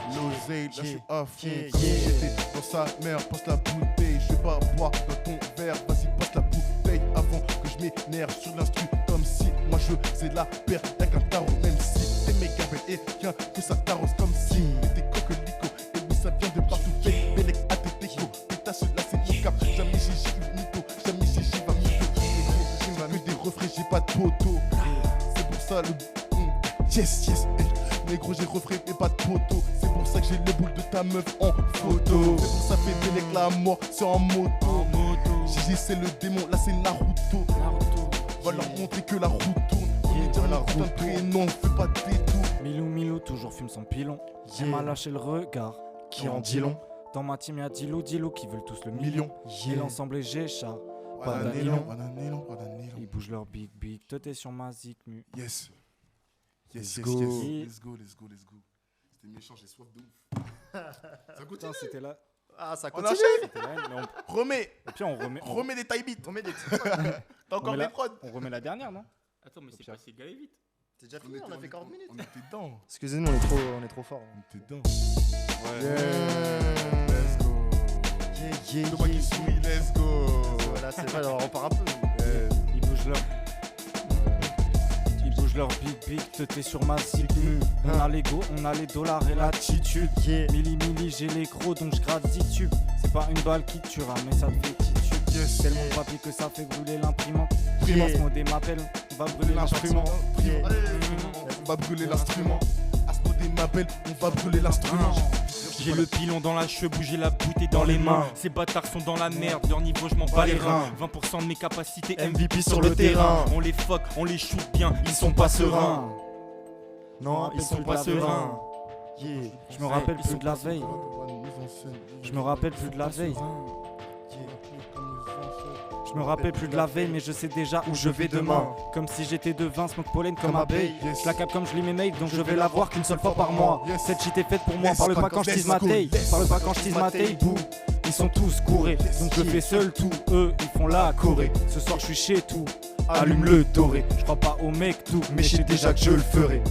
l'oseille, là je suis à fond, comme si j'étais dans sa mère, passe la bouteille, je vais pas boire dans ton verre, vas-y passe la bouteille avant que je m'énerve sur l'instru, comme si moi je faisais la paire, y'a qu'un tarot, même si t'es méga belle et rien que ça t'arrose, comme si t'es coquelico, et oui ça vient de partout, fait Bélec à tes déco, pétasse là c'est mon cap, jamais j'ai eu mytho, jamais j'ai va mytho. Que des refrains, j'ai pas de poteau. C'est pour ça le. Yes. Négro, j'ai refrain mais pas de poteau. C'est pour ça que j'ai les boules de ta meuf en photo. C'est pour ça fait Bélec la mort, c'est en moto. Gigi, c'est le démon, là c'est Naruto. Va leur montrer que la roue tourne. Comédien, la roue un prénom, fais pas de détour. Milou toujours fume son pilon. Il m'a lâché le regard Qui en dit long. Dans ma team y'a Dilo qui veulent tous le million. Yeah. Et l'ensemble est Gécha. Pas Pas d'un d'anilon. nylon. Ils bougent leur big. Toi t'es sur ma zik mu. Yes. Let's go. Let's go. C'était méchant, j'ai soif de ouf. Ça coûte Putain, c'était là. Ah, ça On continue. enchaîne. C'était là, mais Remets Et puis on remet des taille beats. Remets des T'as encore des prods. on remet la dernière, non? Attends, mais c'est passé égal et vite. C'est déjà fini, on a fait 40 minutes. On était dedans. Excusez-nous, on est trop fort. On était dedans. Ouais. Let's go. Le mec qui sourit, let's go. Voilà, c'est vrai, on repart un peu. Ils bougent leur big big, t'es sur ma cycle. On a l'ego, on a les dollars et l'attitude. Milli, j'ai les gros donc je gratte 10 tubes. C'est pas une balle qui tuera, mais ça te fait titube. Tellement de papier que ça fait brûler l'imprimante. Primance, modé m'appelle, on va brûler l'instrument. On va brûler l'instrument. Asmodée m'appelle, on va brûler l'instrument. J'ai le pilon dans la cheveux, j'ai la bouteille dans les mains. Ces bâtards sont dans la merde, leur niveau je m'en bats les reins. 20% de mes capacités MVP sur le terrain. On les fuck, on les shoot bien, ils sont pas sereins. Non, ils sont pas sereins. Je me rappelle plus de la veille. Je me rappelle plus de la veille. Je me rappelle plus de la veille, mais je sais déjà où je vais demain. Comme si j'étais devin, smoke pollen comme abeille. Je la capte comme je lis mes mails, donc je vais la voir qu'une seule fois par mois. Cette shit est faite pour moi, parle pas quand je tease ma taille. Parle pas quand je tease ma taille, bouh. Ils sont tous courés, donc je fais seul tout. Eux, ils font la Corée. Ce soir, je suis chez tout. Allume le doré. Je crois pas au mec tout, mais je sais déjà que je le ferai.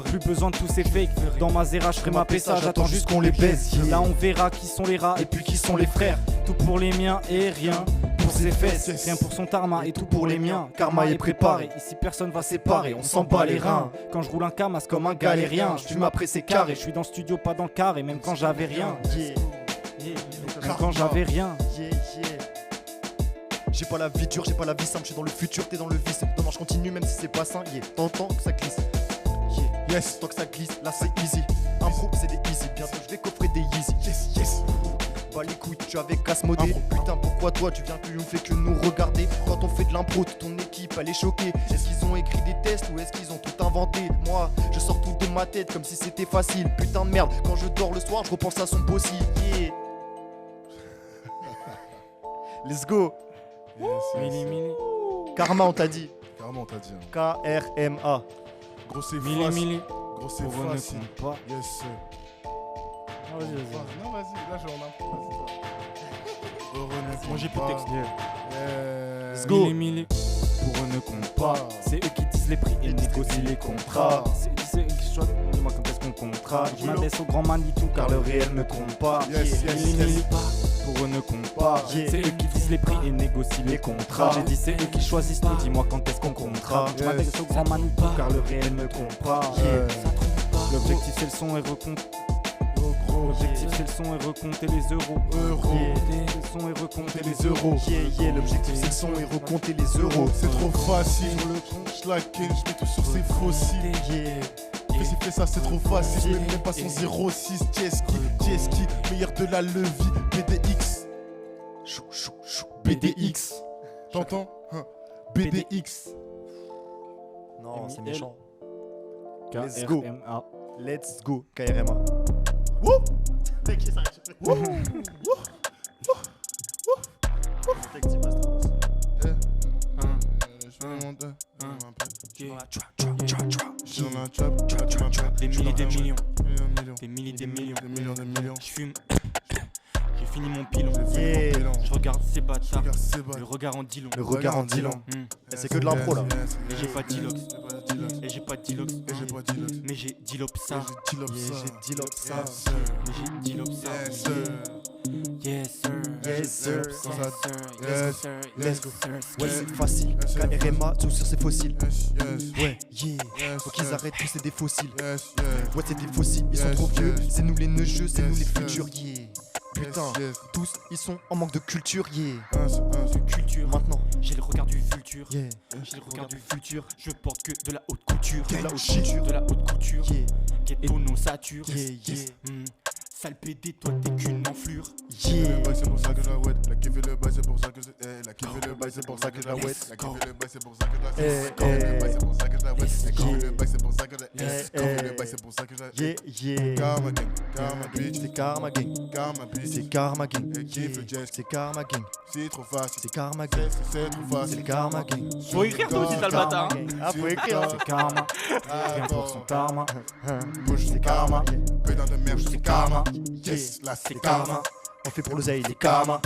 Plus besoin de tous ces fakes. Dans ma zéra, je ferai ma PSA, j'attends juste qu'on les baise. Là, on verra qui sont les rats et puis qui sont les frères. Tout pour les miens et rien pour ses fesses. Rien pour son tarma et tout pour les miens. Karma est préparé, ici personne va séparer. On s'en bat les reins. Quand je roule un camas comme un galérien, je fume après c'est carré. Je suis dans le studio, pas dans le carré, même quand j'avais rien. Même quand j'avais rien. J'ai pas la vie dure, j'ai pas la vie simple, je suis dans le futur, t'es dans le vice. Non, je continue même si c'est pas sain, t'entends que ça glisse. Yes, tant que ça glisse, là c'est easy. Impro, c'est des easy, bientôt je vais coffrer des easy. Yes. Bah les couilles, tu avais qu'à se modder. Putain, pourquoi toi tu viens plus, on fait que nous regarder. Quand on fait de l'impro, toute ton équipe elle est choquée. Est-ce qu'ils ont écrit des tests ou est-ce qu'ils ont tout inventé? Moi, je sors tout de ma tête comme si c'était facile. Putain de merde, quand je dors le soir, je repense à son possible. Let's go. Mili. Karma, on t'a dit. Carrément, on t'a dit. K-R-M-A. Gros, c'est Mili. Gros, c'est Pour eux ne facile. compte pas. Yes, sir. Vas-y. Non, vas-y, là, je vais en impro. Moi j'ai plus de texte. Let's go. Mili. Pour eux ne compte pas. C'est eux qui disent les prix et négocient les contrats. C'est eux qui choisissent. Dis-moi quand est-ce qu'on comptera. Je m'adresse au grand Manitou car le réel ne compte pas. Mili. Pour eux ne compte pas. C'est eux qui disent les prix et négocient les contrats. J'ai dit c'est eux qui choisissent tout. Dis-moi quand est-ce qu'on comptera. Je m'adresse au grand Manitou car le réel ne compte pas. L'objectif c'est le son et recompte. L'objectif c'est le son et recompter les euros. Le son et recompter les euros. L'objectif c'est le son et recompter les euros. C'est trop facile. Je la ken, je mets tout sur ses fossiles. Fais ça, c'est trop facile. Je même pas son 06. Tieski, meilleur de la levie. BDX. BDX. T'entends? BDX. Non, c'est méchant. Let's go. Let's go, KRMA. Wouh! Wouh! Des milliers, des millions. Des milliers, des millions. Je fume. J'ai fini mon pilon. Yeah. Je regarde ces bâtards. Regarde, c'est bon. Le regard en dilon. Le regard en Dylan. C'est que de l'impro là. Et j'ai pas Dilox. Et j'ai pas Dilox. Et j'ai pas Dilox. Mais j'ai Dilopsa. J'ai Dilopsa. J'ai Dilopsa. Mais j'ai Dilopsa. Yes, sir. Yes sir. Yes, sir. Yes. Let's go. Ouais, c'est facile. KRMA, tout sur ces fossiles. Yes. Ouais, faut qu'ils arrêtent tous, c'est des fossiles. Yes. Ouais, c'est des fossiles, ils sont trop vieux. C'est nous les neugeux, c'est nous les futurs. Putain, tous ils sont en manque de culture. De culture. Maintenant, J'ai le regard du futur. j'ai J'ai le regard du futur. Je porte que de la haute couture. De la haute couture. De la haute couture. Ghetto nos satures. Yeah. Sale PD, toi t'es qu'une enflure. Le bail, c'est pour ça que je la ouette. La kiffé le bail, c'est pour ça que je la kiffé le bail, c'est pour ça que je la ouette. La kiffé le bail, c'est pour ça que je la le bail, c'est pour ça que je la ouette. La kiffé le bail, c'est pour ça que je la le bail, c'est pour ça que je la Karma gang, Karma bitch. C'est Karma gang. Karma bitch. C'est Karma gang. Et kiffe le jazz. C'est Karma gang. C'est trop facile. C'est Karma gang. C'est trop C'est facile. le Karma gang. Faut écrire toi aussi, t'as le bâtard. Ah, faut écrire. C'est karma. Rien pour son karma. Bouge, c'est karma. Pédant de merde, c'est karma. Yes, là C'est c'est karma. karma. On fait pour l'oseille, les karma.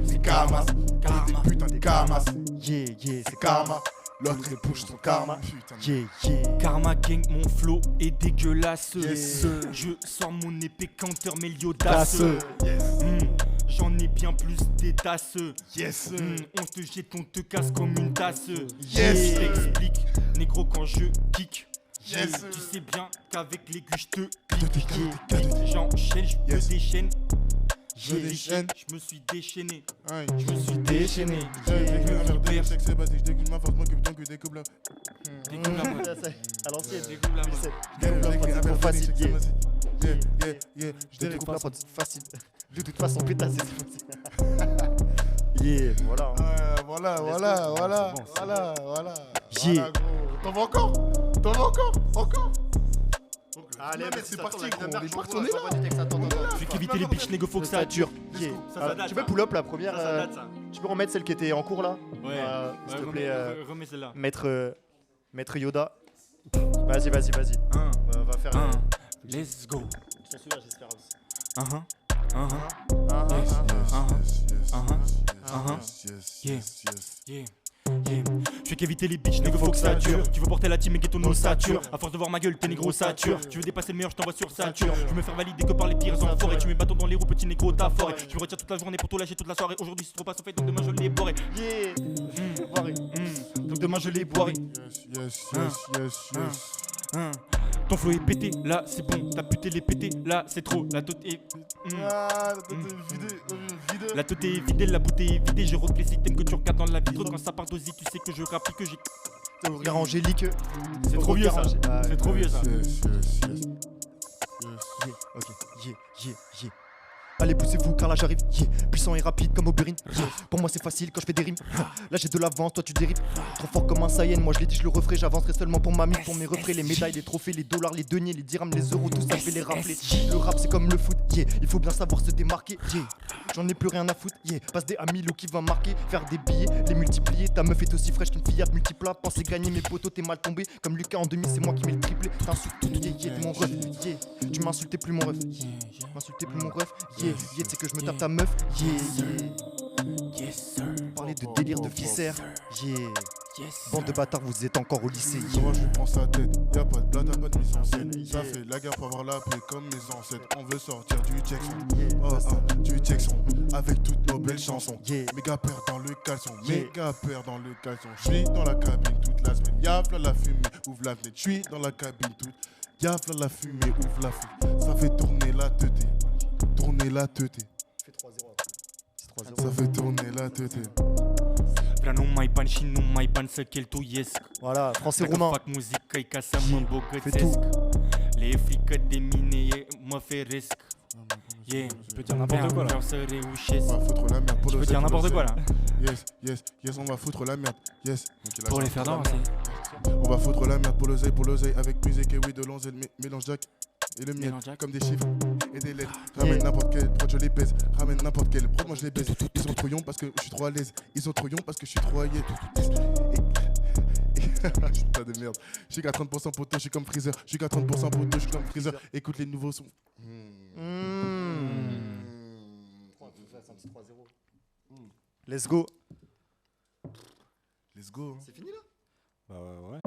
C'est karma. Karma. Putain de karma. C'est C'est karma. L'autre il bouge son karma. Putain. Karma gang, mon flow est dégueulasse. Yes. Je sors mon épée counter Meliodas. J'en ai bien plus des tasses. Yes. On te jette, on te casse comme une tasse. Yes. Je t'explique, négro, quand je kick. Yes. Tu sais bien qu'avec l'aigu je te Cadeau, pique. cadeau. J'enchaîne, je me Yes. déchaîne. Je déchaîne. Je me suis déchaîné. Aïe. Je me suis déchaîné. C'est basique, je dégoûte ma force, moi que putain que découpe là. Dégoûte la mode. À l'ancienne. Dégoûte la mode. Je découpe la prod, c'est trop facile. Je Je découpe la prod, c'est facile. De toute façon, pétasse, c'est facile. Voilà. Voilà. Yeah. T'en veux encore? Encore? Allez, mais c'est parti, gros. On est parti, on est là. Je vais qu'éviter les bitches, négo, faut que ça dure. Ça date, Tu peux ça. pull up la première Ça date, ça. Tu peux remettre celle qui était en cours là Ouais. S'il te plaît, Remets celle-là. Maître Yoda. Vas-y. Va faire. Let's go. Je te souviens, j'espère aussi. Yeah. Je fais qu'éviter les bitches, négo, faut que ça dure. Tu veux porter la team et ghetto nos sature. À force de voir ma gueule, t'es négro sature. Tu veux dépasser le meilleur, je t'envoie sur sature. Je veux me faire valider que par les pires enfoirés. Tu mets bâton dans les roues, petit négro, t'as forêt. Je me retiens toute la journée pour tout lâcher toute la soirée. Aujourd'hui c'est trop pas fait, donc demain je l'ai boiré. Donc demain je l'ai boiré. Yes. Ton flow est pété, là c'est bon. Ta pute elle est pété, là c'est trop. La tête est. La tête est vidée, la bouteille est vidée. Je rock les items que tu regardes dans la vitre. Quand ça part d'Ozzy, tu sais que je rappe et que j'ai. Regard Angélique. C'est trop vieux ça. C'est trop vieux ça. Yeah. Allez, poussez-vous car là j'arrive. Puissant et rapide comme Oberyn. Pour moi c'est facile quand je fais des rimes. Là j'ai de l'avance, toi tu dérives. Trop fort comme un Saiyan, moi je l'ai dit, je le referai. J'avancerai seulement pour ma mine, pour mes refrains. Les médailles, les trophées, les dollars, les deniers, les dirhams, les euros, tout ça je vais les rappeler. Le rap c'est comme le foot, il faut bien savoir se démarquer. J'en ai plus rien à foutre, passe des amis, l'eau qui va marquer. Faire des billets, les multiplier. Ta meuf est aussi fraîche qu'une fillette multipla. Pensez gagner mes potos, t'es mal tombé. Comme Lucas en demi, c'est moi qui mets le triplé. T'insultes tout, t'es mon ref. Tu m'insultais plus mon ref. M'insultais plus mon ref. Tu sais que je me tape ta meuf. Yes sir. Parler de délire de viscère. Yes. Bande de bâtards, vous êtes encore au lycée. Moi je prends sa tête, y'a pas de blata, pas de mise en scène. Ça fait la guerre pour avoir la paix comme mes ancêtres. On veut sortir du Jackson, du Jackson, avec toutes nos belles chansons. Méga peur dans le caleçon, J'suis dans la cabine toute la semaine. Y'a plein la fumée, ouvre la fenêtre. J'suis dans la cabine toute. Y'a plein la fumée, ouvre la fenêtre. Ça fait tourner la teuté. Ça fait tourner la teuté. Vrano mai bani și nu mai bani să cheltuiesc. Voilà, français Dacă romain. fac muzică e ca să mă Fais bogățesc. tout. Le e frică de mine, mă feresc. Yeah, Tu peux dire n'importe quoi là. vreau să reușesc. On va foutre la merde pour Je peux dire n'importe quoi là. Yes, on va foutre la merde. Yes. Pour les faire danser. On va foutre la merde pour l'oseille avec musique et oui de l'onze, mélange Jack et le miel Mélange Jack. comme des chiffres et des lettres. Ramène n'importe quelle prod, je les baise. Ramène n'importe quelle prod, moi je les baise. Ils sont trouillons parce que je suis trop à l'aise. Ils sont trouillons parce que je suis trop à l'aise. Putain de merde. Je suis qu'à 30% poteau, je suis comme Freezer. Je suis qu'à 30% poteau, je suis comme Freezer. Écoute les nouveaux sons. Let's go. Let's go. C'est fini là? Bah ouais.